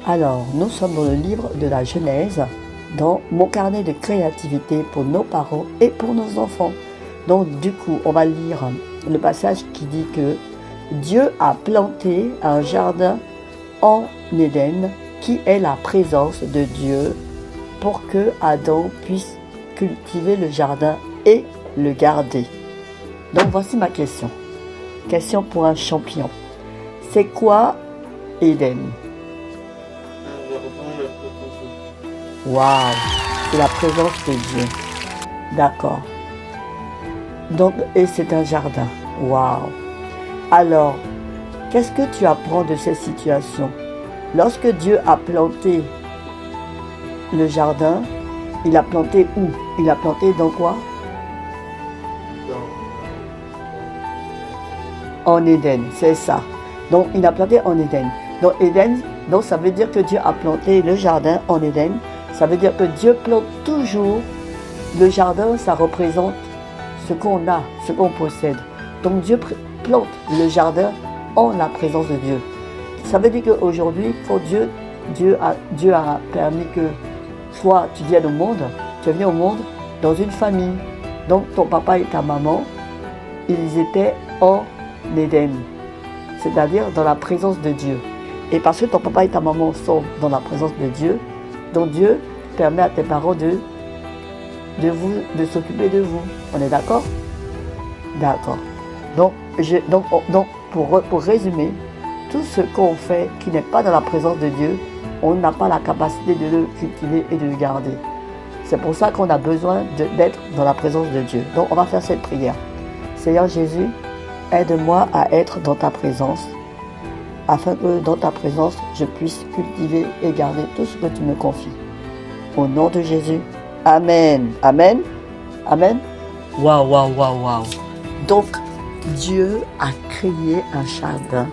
Alors, nous sommes dans le livre de la Genèse, dans mon carnet de créativité pour nos parents et pour nos enfants. Donc, du coup, on va lire le passage qui dit que Dieu a planté un jardin en Éden, qui est la présence de Dieu, pour que Adam puisse cultiver le jardin et le garder. Donc, voici ma question. Question pour un champion. C'est quoi Éden? Waouh, c'est la présence de Dieu. D'accord. Donc, et c'est un jardin. Waouh. Alors, qu'est-ce que tu apprends de ces situations? Lorsque Dieu a planté le jardin, il a planté où? Il a planté dans quoi? En Éden, c'est ça. Donc, il a planté en Éden. Donc, Éden, donc ça veut dire que Dieu a planté le jardin en Éden. Ça veut dire que Dieu plante toujours. Le jardin, ça représente ce qu'on a, ce qu'on possède. Donc, Dieu plante le jardin en la présence de Dieu. Ça veut dire qu'aujourd'hui, quand Dieu a permis que toi, tu viennes au monde, tu es venu au monde dans une famille. Donc, ton papa et ta maman, ils étaient en Éden, c'est-à-dire dans la présence de Dieu. Et parce que ton papa et ta maman sont dans la présence de Dieu, donc Dieu permet à tes parents de s'occuper de vous. On est d'accord? D'accord. Donc, pour résumer, tout ce qu'on fait qui n'est pas dans la présence de Dieu, on n'a pas la capacité de le cultiver et de le garder. C'est pour ça qu'on a besoin d'être dans la présence de Dieu. Donc, on va faire cette prière. Seigneur Jésus, aide-moi à être dans ta présence, afin que dans ta présence, je puisse cultiver et garder tout ce que tu me confies. Au nom de Jésus, Amen. Amen. Amen. Waouh, waouh, waouh, waouh. Donc, Dieu a créé un jardin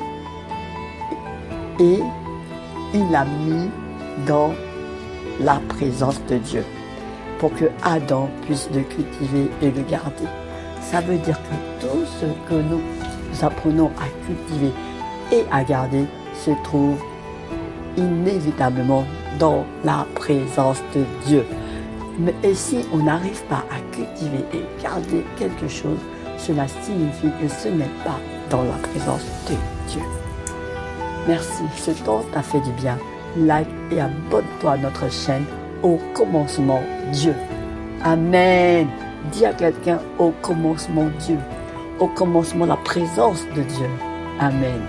et il l'a mis dans la présence de Dieu pour que Adam puisse le cultiver et le garder. Ça veut dire que tout ce que nous apprenons à cultiver et à garder se trouve inévitablement dans la présence de Dieu. Mais et si on n'arrive pas à cultiver et garder quelque chose, cela signifie que ce n'est pas dans la présence de Dieu. Merci, ce temps t'a fait du bien. Like et abonne-toi à notre chaîne Au commencement Dieu. Amen. Dis à quelqu'un, au commencement Dieu. Au commencement la présence de Dieu. Amen.